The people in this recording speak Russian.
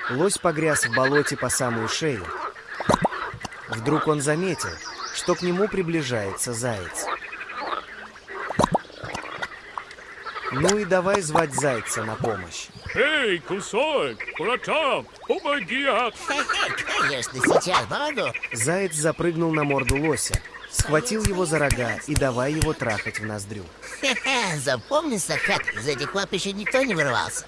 Лось погряз в болоте по самую шею. Вдруг он заметил, что к нему приближается заяц. Ну и давай звать зайца на помощь. Эй, кусок, братан, помоги! Конечно, сейчас буду. Заяц запрыгнул на морду лося, схватил его за рога и давай его трахать в ноздрю. Запомни, Сахат, из этих лап еще никто не вырвался.